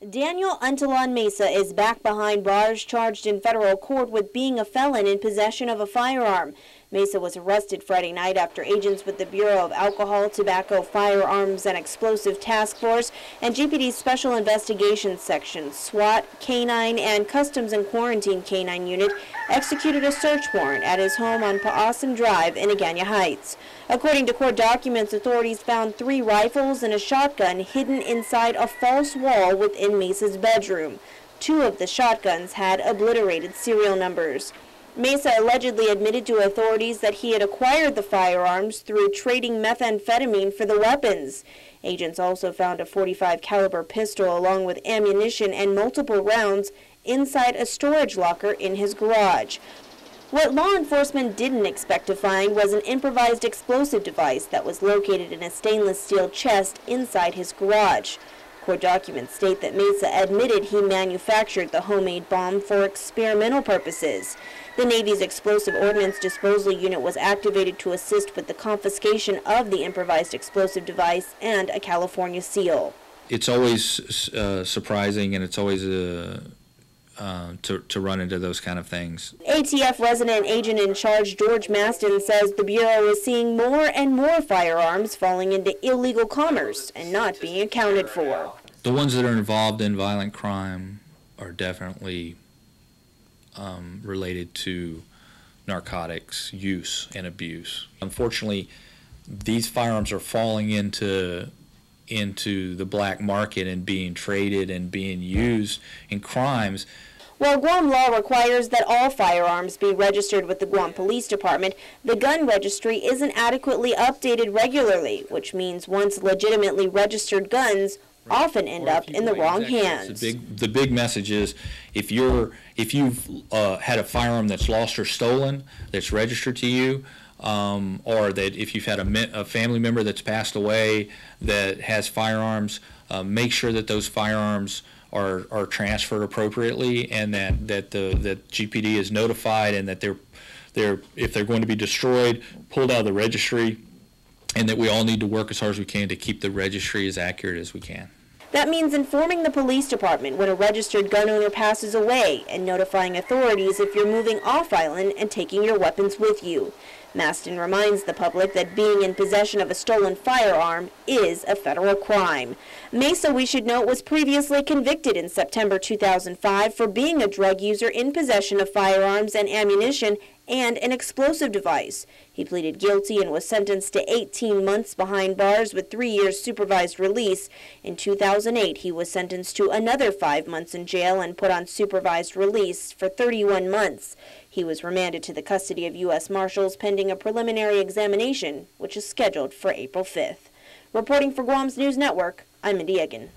Daniel Untalan Mesa is back behind bars, charged in federal court with being a felon in possession of a firearm. Mesa was arrested Friday night after agents with the Bureau of Alcohol, Tobacco, Firearms, and Explosive Task Force and GPD's Special Investigations Section, SWAT, Canine, and Customs and Quarantine Canine Unit executed a search warrant at his home on Pa'asim Drive in Agana Heights. According to court documents, authorities found 3 rifles and a shotgun hidden inside a false wall within Mesa's bedroom. 2 of the shotguns had obliterated serial numbers. Mesa allegedly admitted to authorities that he had acquired the firearms through trading methamphetamine for the weapons. Agents also found a .45 caliber pistol along with ammunition and multiple rounds inside a storage locker in his garage. What law enforcement didn't expect to find was an improvised explosive device that was located in a stainless steel chest inside his garage. Court documents state that Mesa admitted he manufactured the homemade bomb for experimental purposes. The Navy's Explosive Ordnance Disposal Unit was activated to assist with the confiscation of the improvised explosive device and a California seal. It's always surprising, and it's always to run into those kind of things. ATF resident agent in charge George Maston says the Bureau is seeing more and more firearms falling into illegal commerce and not being accounted for. The ones that are involved in violent crime are definitely related to narcotics use and abuse. Unfortunately, these firearms are falling into the black market and being traded and being used in crimes. While Guam law requires that all firearms be registered with the Guam Police Department, the gun registry isn't adequately updated regularly, which means once legitimately registered guns often end up in the wrong hands. The big message is if you've had a firearm that's lost or stolen that's registered to you, or that if you've had a family member that's passed away that has firearms, make sure that those firearms are transferred appropriately, and that GPD is notified, and that if they're going to be destroyed, pulled out of the registry, and that we all need to work as hard as we can to keep the registry as accurate as we can. That means informing the police department when a registered gun owner passes away and notifying authorities if you're moving off island and taking your weapons with you. Maston reminds the public that being in possession of a stolen firearm is a federal crime. Mesa, we should note, was previously convicted in September 2005 for being a drug user in possession of firearms and ammunition and an explosive device. He pleaded guilty and was sentenced to 18 months behind bars with 3 years supervised release. In 2008, he was sentenced to another 5 months in jail and put on supervised release for 31 months. He was remanded to the custody of U.S. Marshals pending a preliminary examination, which is scheduled for April 5th. Reporting for Guam's News Network, I'm Mindy Egan.